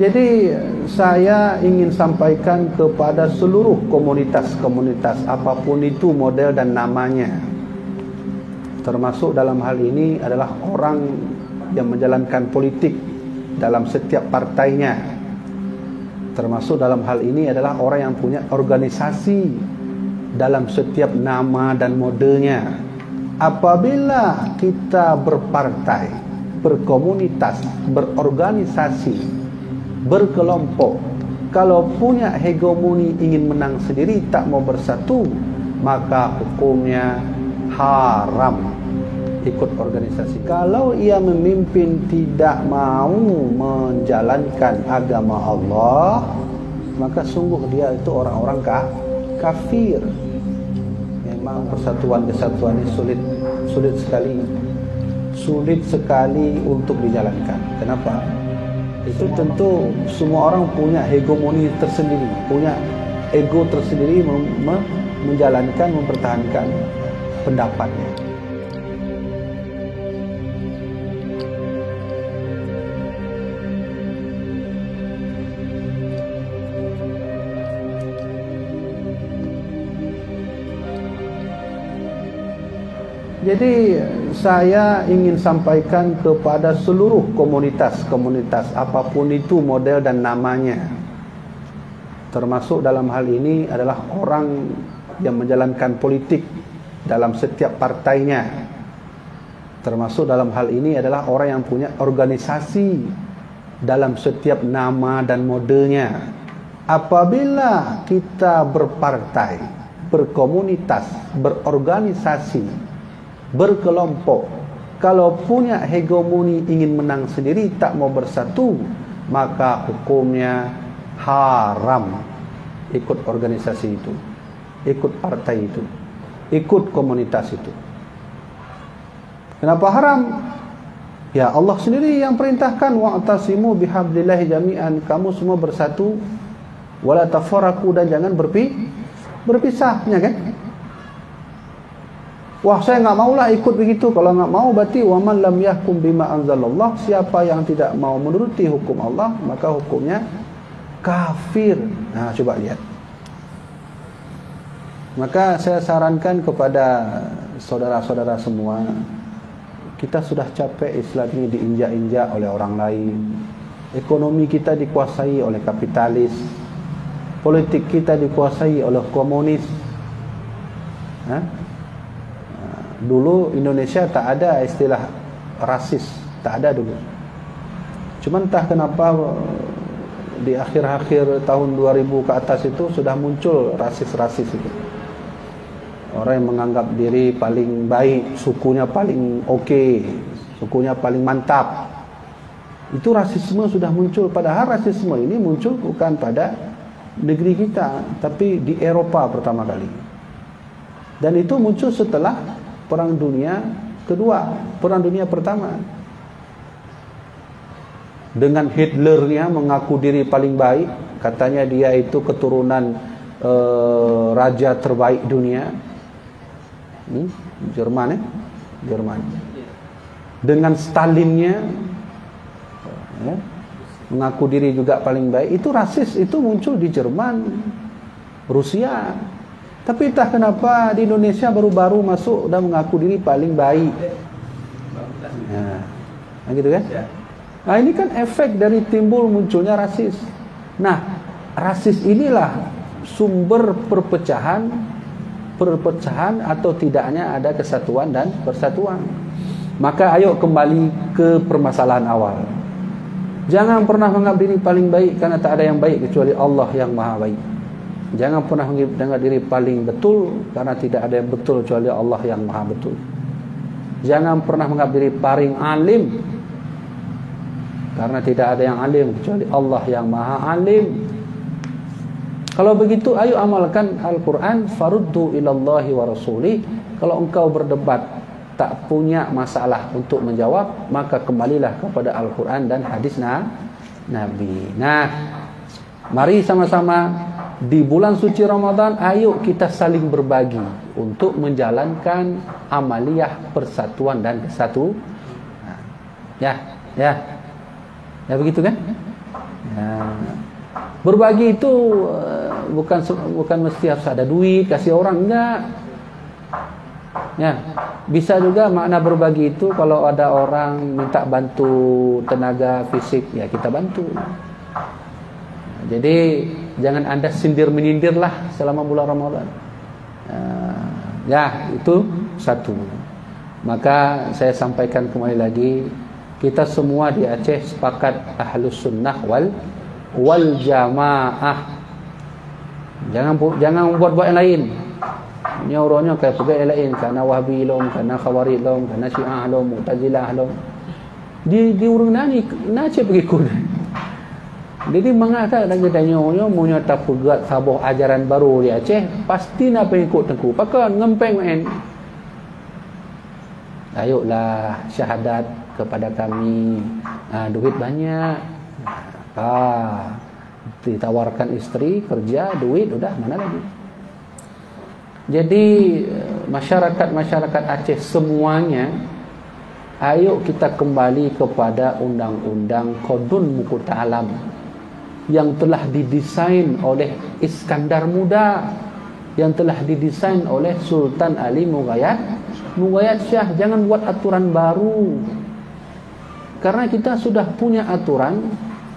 Jadi saya ingin sampaikan kepada seluruh komunitas-komunitas apapun itu model dan namanya, termasuk dalam hal ini adalah orang yang menjalankan politik dalam setiap partainya, termasuk dalam hal ini adalah orang yang punya organisasi dalam setiap nama dan modelnya. Apabila kita berpartai, berkomunitas, berorganisasi, berkelompok, kalau punya hegemoni ingin menang sendiri, tak mau bersatu, maka hukumnya haram ikut organisasi. Kalau ia memimpin tidak mau menjalankan agama Allah, maka sungguh dia itu orang-orang kafir. Memang persatuan kesatuan ini sulit sekali untuk dijalankan. Kenapa? Itu tentu semua orang punya hegemoni tersendiri, punya ego tersendiri menjalankan, mempertahankan pendapatnya. Jadi saya ingin sampaikan kepada seluruh komunitas-komunitas apapun itu model dan namanya, termasuk dalam hal ini adalah orang yang menjalankan politik dalam setiap partainya, termasuk dalam hal ini adalah orang yang punya organisasi dalam setiap nama dan modelnya. Apabila kita berpartai, berkomunitas, berorganisasi, berkelompok, kalau punya hegemoni ingin menang sendiri, tak mau bersatu, maka hukumnya haram ikut organisasi itu, ikut partai itu, ikut komunitas itu. Kenapa haram? Ya Allah sendiri yang perintahkan, wa'tasimu bihablillahi jami'an, kamu semua bersatu, wala tafarraqu, dan jangan berpisahnya, kan? Wah, saya enggak maulah ikut begitu. Kalau enggak mau berarti waman lam yahkum bima anzalallah, siapa yang tidak mau menuruti hukum Allah, maka hukumnya kafir. Nah, coba lihat. Maka saya sarankan kepada saudara-saudara semua, kita sudah capek Islam ini diinjak-injak oleh orang lain. Ekonomi kita dikuasai oleh kapitalis. Politik kita dikuasai oleh komunis. Dulu Indonesia tak ada istilah rasis, tak ada dulu. Cuma entah kenapa di akhir-akhir tahun 2000 ke atas itu sudah muncul rasis-rasis itu. Orang yang menganggap diri paling baik, sukunya paling oke, sukunya paling mantap. Itu rasisme sudah muncul. Padahal rasisme ini muncul bukan pada negeri kita, tapi di Eropa pertama kali. Dan itu muncul setelah Perang Dunia Kedua, Perang Dunia Pertama. Dengan Hitlernya mengaku diri paling baik, katanya dia itu keturunan raja terbaik dunia. Jerman. Dengan Stalinnya mengaku diri juga paling baik. Itu rasis, itu muncul di Jerman, Rusia. Tapi entah kenapa di Indonesia baru-baru masuk dan mengaku diri paling baik. Nah, gitu kan? Nah, ini kan efek dari timbul munculnya rasis. Nah, rasis inilah sumber perpecahan atau tidaknya ada kesatuan dan persatuan. Maka ayo kembali ke permasalahan awal. Jangan pernah menganggap diri paling baik, karena tak ada yang baik kecuali Allah yang Maha Baik. Jangan pernah menganggap diri paling betul, karena tidak ada yang betul kecuali Allah yang Maha Betul. Jangan pernah menganggap diri paling alim, karena tidak ada yang alim kecuali Allah yang Maha Alim. Kalau begitu, ayo amalkan Al-Quran. Faruddu ilallahi wa rasulih. Kalau engkau berdebat tak punya masalah untuk menjawab, maka kembalilah kepada Al-Quran dan hadis Nabi. Nah, mari sama-sama di bulan suci Ramadan, ayo kita saling berbagi untuk menjalankan amaliyah persatuan dan kesatuan. Ya begitu kan? Berbagi itu bukan mesti harus ada duit kasih orang, enggak. Ya, bisa juga makna berbagi itu kalau ada orang minta bantu tenaga fisik, ya kita bantu. Jadi jangan Anda sindir-menyindir lah selama bulan Ramadan. Ya, itu satu. Maka saya sampaikan kembali lagi, kita semua di Aceh sepakat Ahlus Sunnah wal Jamaah. Jangan buat yang lain. Nyorongnya kayak pegai yang lain, karena Wahhabi lom, karena Khawarij lom, karena Syiah lom, Mu'tazilah lom. Di urang nani nace pengikut. Jadi mengata dan kita nyonya punya tak pegat sabuh ajaran baru di Aceh, pasti nak pengikut tengku. Pakai ngempeng main. Ayolah syahadat kepada kami. Duit banyak. Ditawarkan istri, kerja, duit, udah mana lagi. Jadi masyarakat Aceh semuanya, ayo kita kembali kepada undang-undang Qonun Muqta Alam yang telah didesain oleh Iskandar Muda, yang telah didesain oleh Sultan Ali Mughayat Shah. Jangan buat aturan baru, karena kita sudah punya aturan.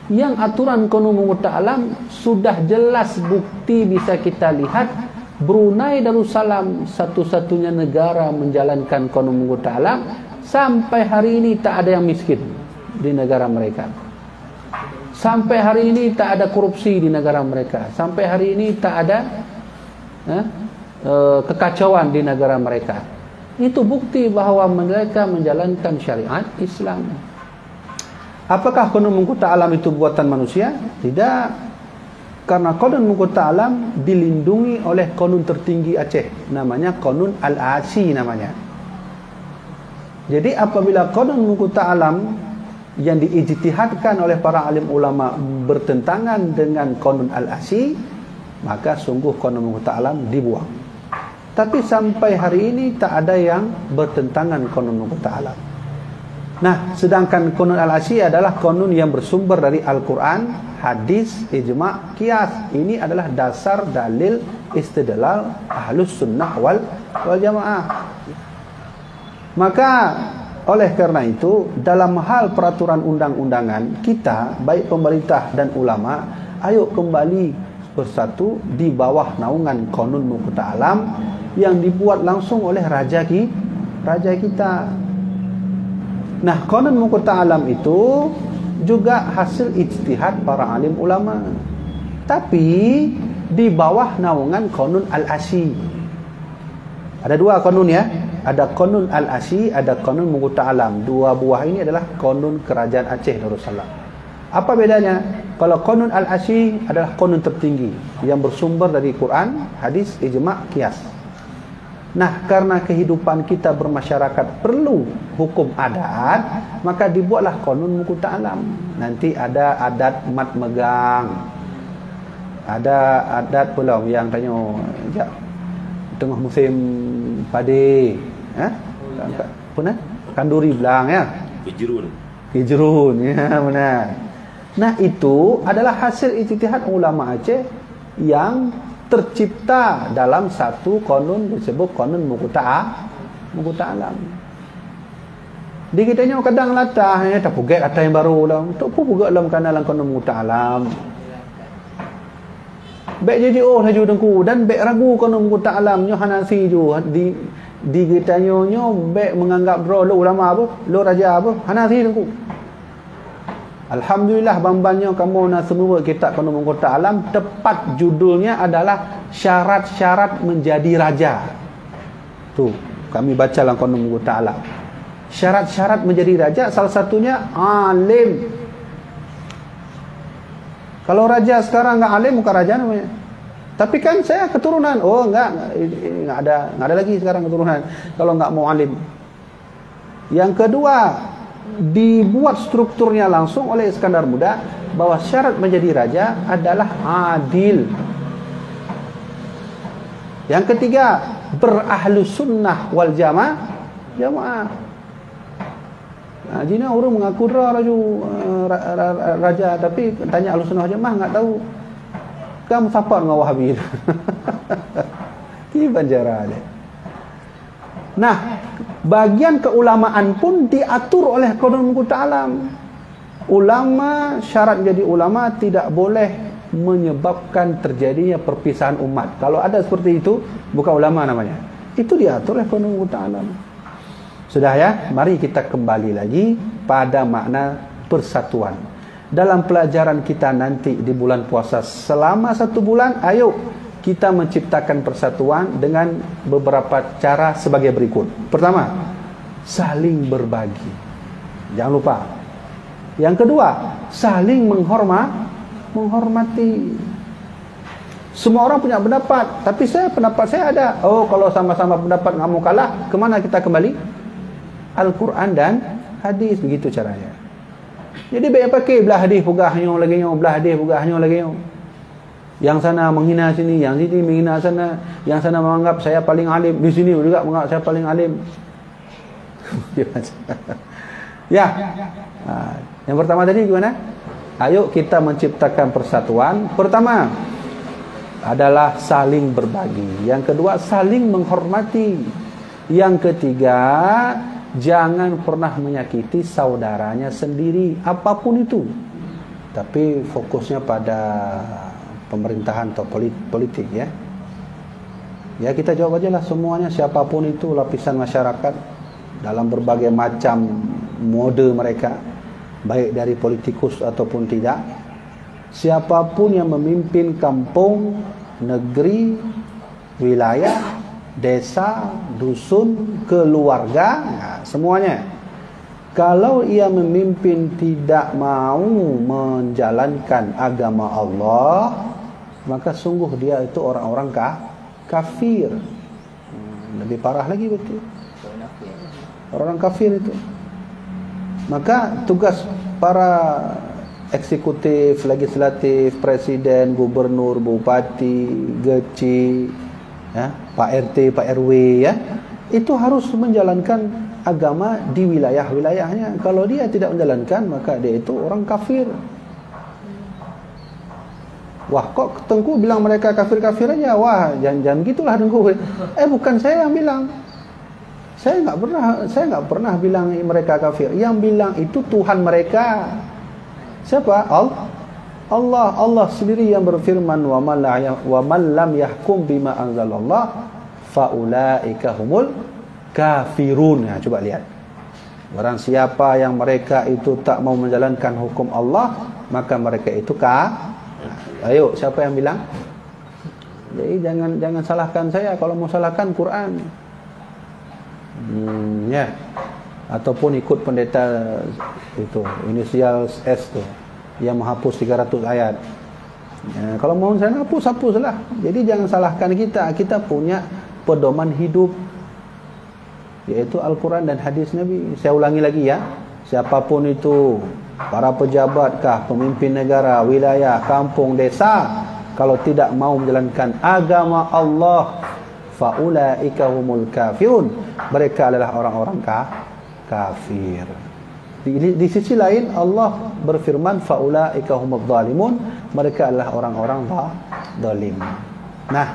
Yang aturan Qonun Muqta Alam sudah jelas, bukti bisa kita lihat. Brunei Darussalam satu-satunya negara menjalankan Qonun Muqta Alam. Sampai hari ini tak ada yang miskin di negara mereka. Sampai hari ini tak ada korupsi di negara mereka. Sampai hari ini tak ada kekacauan di negara mereka. Itu bukti bahawa mereka menjalankan syariat Islam. Apakah Qonun Muqta Alam itu buatan manusia? Tidak. Karena Qonun Muqta Alam dilindungi oleh Qonun tertinggi Aceh, namanya Qonun Al-Asi namanya. Jadi apabila Qonun Muqta Alam yang diijtihadkan oleh para alim ulama bertentangan dengan Qonun Al-Asi, maka sungguh Qonun Muqta Alam dibuang. Tapi sampai hari ini tak ada yang bertentangan Qonun Muqta Alam. Nah, sedangkan Qonun Al-Asi adalah Qonun yang bersumber dari Al-Quran, hadis, ijma', qiyas. Ini adalah dasar dalil istidlal Ahlus Sunnah wal Jamaah. Maka oleh karena itu, dalam hal peraturan undang-undangan kita, baik pemerintah dan ulama, ayo kembali bersatu di bawah naungan Qonun Muqta Alam yang dibuat langsung oleh raja kita. Nah, Qonun Muqta Alam itu juga hasil ijtihad para alim ulama, tapi di bawah naungan Qonun Al-Asi. Ada dua Qonun ya, ada Qonun Al-Asi, ada Qonun Muqta Alam. Dua buah ini adalah Qonun Kerajaan Aceh Darussalam. Apa bedanya? Kalau Qonun Al-Asi adalah Qonun tertinggi yang bersumber dari Quran, hadis, ijma', qiyas. Nah, karena kehidupan kita bermasyarakat perlu hukum adat, maka dibuatlah Qonun Muqta Alam. Nanti ada adat mat megang, ada adat pula yang tanya tengah musim padi, apa kanduri belang ya, Kejurun ya, benar. Nah, itu adalah hasil ijtihad ulama Aceh yang tercipta dalam satu Qonun disebut Qonun Muqta Alam. Di kitanya kadang latah tak pugat kata yang baru lah. Tak pugat dalam kanalan Qonun Muqta Alam. Baik jadi saja dengku dan baik ragu Qonun Muqta Alam nyo Hanasi ju di kitanya nyo baik menganggap lo ulama apa, lo raja apa, Hanasi dengku. Alhamdulillah bambannya kamu nak semua kitab Qonun Muqta Alam, tepat judulnya adalah syarat-syarat menjadi raja. Tu kami baca dalam Qonun Muqta Alam. Syarat-syarat menjadi raja salah satunya alim. Kalau raja sekarang enggak alim bukan raja namanya. Tapi kan saya keturunan. Oh enggak ada lagi sekarang keturunan kalau enggak mau alim. Yang kedua, dibuat strukturnya langsung oleh Iskandar Muda bahwa syarat menjadi raja adalah adil. Yang ketiga, berahlus sunnah wal jamaah. Jina orang mengaku raja, tapi tanya Ahlussunnah wal Jamaah enggak tahu. Kamu siapa dengan Wahabi? Gimana caranya? Nah, bagian keulamaan pun diatur oleh Qanun Ta'alam. Ulama, syarat jadi ulama tidak boleh menyebabkan terjadinya perpisahan umat. Kalau ada seperti itu, bukan ulama namanya. Itu diatur oleh Qanun Ta'alam. Sudah ya, mari kita kembali lagi pada makna persatuan. Dalam pelajaran kita nanti di bulan puasa selama 1 bulan, ayo kita menciptakan persatuan dengan beberapa cara sebagai berikut. Pertama, saling berbagi. Jangan lupa. Yang kedua, saling menghormati. Semua orang punya pendapat, tapi pendapat saya ada. Oh, kalau sama-sama pendapat nggak mau kalah, kemana kita kembali? Al-Quran dan hadis, begitu caranya. Jadi baik pakai belah hadis pugahnya lagi yang belah hadis pugahnya lagi yang. Yang sana menghina sini, yang sini menghina sana, yang sana menganggap saya paling alim, di sini juga menganggap saya paling alim. Ya. Yang pertama tadi gimana? Ayo kita menciptakan persatuan. Pertama adalah saling berbagi. Yang kedua, saling menghormati. Yang ketiga, jangan pernah menyakiti saudaranya sendiri, apapun itu. Tapi fokusnya pada pemerintahan atau politik ya. Ya kita jawab aja lah semuanya, siapapun itu lapisan masyarakat dalam berbagai macam mode mereka, baik dari politikus ataupun tidak. Siapapun yang memimpin kampung, negeri, wilayah, desa, dusun, keluarga, nah, semuanya. Kalau ia memimpin tidak mau menjalankan agama Allah, maka sungguh dia itu orang-orang kafir. Lebih parah lagi betul. Orang kafir itu. Maka tugas para eksekutif, legislatif, presiden, gubernur, bupati, geci, ya, Pak RT, Pak RW ya, itu harus menjalankan agama di wilayah-wilayahnya. Kalau dia tidak menjalankan, maka dia itu orang kafir. Wah, kok Tengku bilang mereka kafir-kafir aja? Wah, jangan gitulah Tengku. Bukan saya yang bilang. Saya nggak pernah bilang mereka kafir. Yang bilang itu Tuhan mereka. Siapa? Allah sendiri yang berfirman, wa man lam yahkum bima anzalallah faulaika humul kafirun. Nah, coba lihat. Barang siapa yang mereka itu tak mau menjalankan hukum Allah, maka mereka itu Ayo, siapa yang bilang? Jadi jangan salahkan saya. Kalau mau salahkan Quran. Ya. Ataupun ikut pendeta itu, inisial S tuh, yang menghapus 300 ayat. Ya, kalau mau saya hapuslah. Jadi jangan salahkan kita. Kita punya pedoman hidup, yaitu Al-Quran dan hadis Nabi. Saya ulangi lagi ya, siapapun itu, para pejabat kah, pemimpin negara, wilayah, kampung, desa, kalau tidak mau menjalankan agama Allah, faulaika humul kafirun, mereka adalah orang-orang kafir. Di sisi lain Allah berfirman, faulaika humudz zalimun, mereka adalah orang-orang zalim. Nah,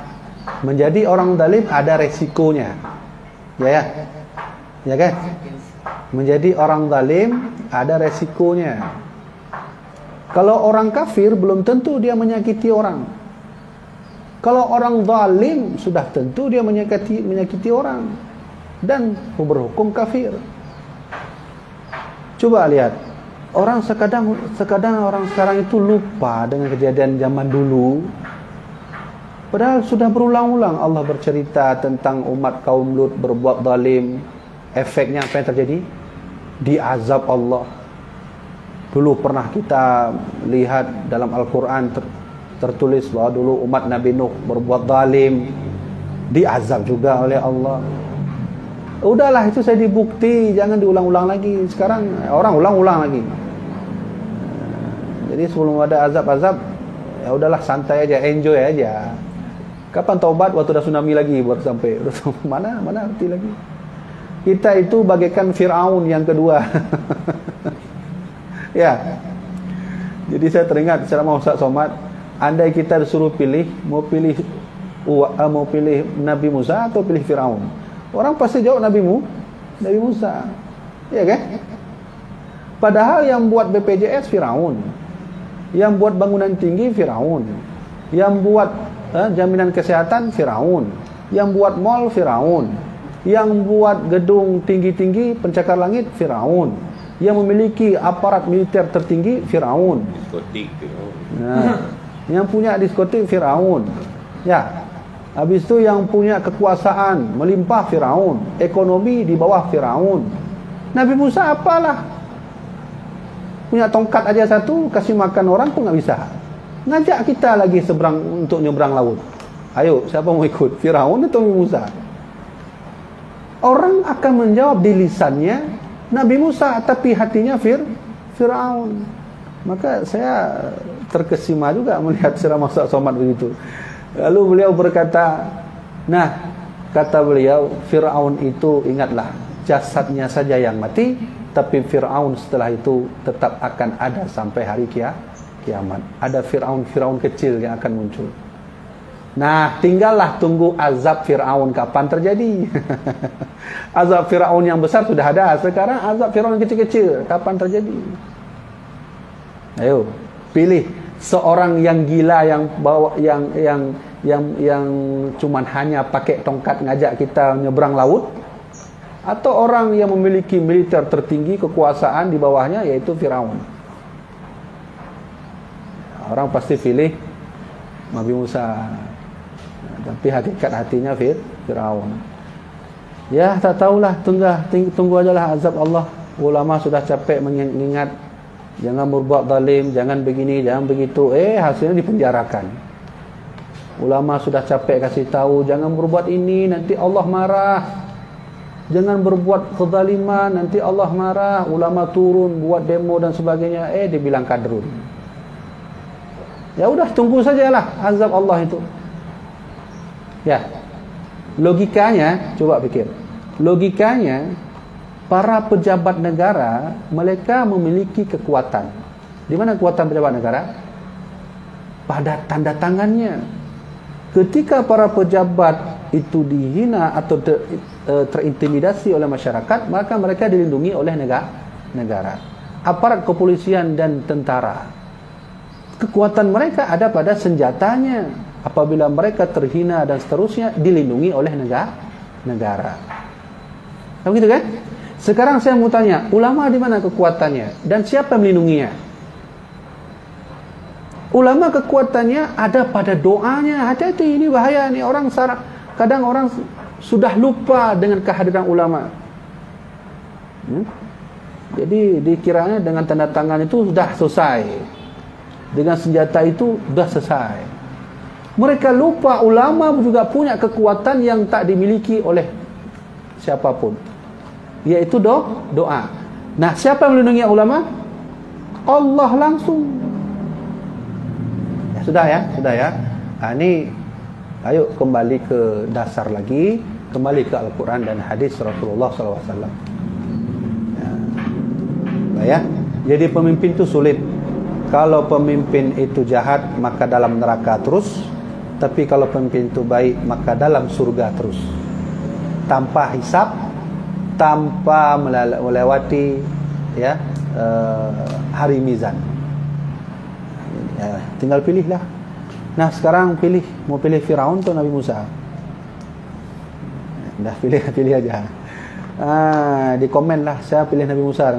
menjadi orang zalim ada resikonya. Ya kan? Menjadi orang zalim ada resikonya. Kalau orang kafir belum tentu dia menyakiti orang. Kalau orang zalim sudah tentu dia menyakiti orang dan berhukum kafir. Coba lihat, orang sekadang orang sekarang itu lupa dengan kejadian zaman dulu. Padahal sudah berulang-ulang Allah bercerita tentang umat kaum Lut berbuat zalim. Efeknya apa yang terjadi? Diazab Allah. Dulu pernah kita lihat dalam Al-Quran tertulis bahwa dulu umat Nabi Nuh berbuat zalim, diazab juga oleh Allah. Udahlah, itu saya dibukti, jangan diulang-ulang lagi. Sekarang orang ulang-ulang lagi. Jadi sebelum ada azab-azab, ya udahlah, santai aja, enjoy aja. Kapan taubat? Waktu dah tsunami lagi baru sampai. Mana arti lagi. Kita itu bagaikan Fir'aun yang kedua. Ya. Jadi saya teringat ceramah Ustaz Somad, andai kita disuruh pilih, mau pilih Nabi Musa atau pilih Fir'aun, orang pasti jawab Nabi Musa. Ya kan? Padahal yang buat BPJS Fir'aun, yang buat bangunan tinggi Fir'aun, yang buat jaminan kesehatan Fir'aun, yang buat mall Fir'aun, yang buat gedung tinggi-tinggi pencakar langit Fir'aun, yang memiliki aparat militer tertinggi Fir'aun, diskotik Fir'aun. Nah, yang punya diskotik Fir'aun. Ya. Habis itu yang punya kekuasaan melimpah Fir'aun, ekonomi di bawah Fir'aun. Nabi Musa apalah? Punya tongkat aja satu, kasih makan orang pun enggak bisa. Ngajak kita lagi seberang untuk nyebrang laut. Ayo, siapa mau ikut? Fir'aun atau Nabi Musa? Orang akan menjawab di lisannya Nabi Musa, tapi hatinya Fir'aun. Maka saya terkesima juga melihat ceramah Ustaz Somad begitu. Lalu beliau berkata, nah, kata beliau, Fir'aun itu ingatlah, jasadnya saja yang mati, tapi Fir'aun setelah itu tetap akan ada sampai hari kiamat. Ada Fir'aun kecil yang akan muncul. Nah, tinggallah tunggu azab Fir'aun kapan terjadi. Azab Fir'aun yang besar sudah ada, sekarang azab Fir'aun yang kecil-kecil kapan terjadi? Ayo, pilih seorang yang gila, yang bawa yang cuman hanya pakai tongkat ngajak kita nyebrang laut, atau orang yang memiliki militer tertinggi, kekuasaan di bawahnya, yaitu Fir'aun. Orang pasti pilih Nabi Musa, tapi hakikat hatinya Fir'aun. Ya, tak tahulah, tunggu ajalah azab Allah. Ulama sudah capek mengingat, jangan berbuat zalim, jangan begini, jangan begitu. Hasilnya dipenjarakan. Ulama sudah capek kasih tahu, jangan berbuat ini, nanti Allah marah. Jangan berbuat kezaliman, nanti Allah marah. Ulama turun buat demo dan sebagainya, dibilang kadrun. Ya udah, tunggu sajalah azab Allah itu. Ya. Logikanya, coba pikir. Logikanya, para pejabat negara, mereka memiliki kekuatan. Di mana kekuatan pejabat negara? Pada tanda tangannya. Ketika para pejabat itu dihina atau terintimidasi oleh masyarakat, maka mereka dilindungi oleh negara. Aparat kepolisian dan tentara. Kekuatan mereka ada pada senjatanya. Apabila mereka terhina dan seterusnya, dilindungi oleh negara. Begitu kan? Sekarang saya mau tanya, ulama di mana kekuatannya dan siapa yang melindunginya? Ulama kekuatannya ada pada doanya. Hati-hati, ini bahaya nih. Kadang orang sudah lupa dengan kehadiran ulama. Jadi dikiranya dengan tanda tangan itu sudah selesai, dengan senjata itu sudah selesai. Mereka lupa ulama juga punya kekuatan yang tak dimiliki oleh siapapun, yaitu doa. Nah, siapa yang melindungi ulama? Allah langsung. Sudah ya. Ini ayo kembali ke dasar lagi, kembali ke Al-Quran dan hadis Rasulullah SAW. Ya. Jadi pemimpin itu sulit. Kalau pemimpin itu jahat, maka dalam neraka terus. Tapi kalau pemimpin itu baik, maka dalam surga terus. Tanpa hisab, tanpa melewati hari mizan. Ya, tinggal pilihlah. Nah, sekarang mau pilih Fir'aun atau Nabi Musa? Dah pilih aja. Di komen lah, saya pilih Nabi Musa.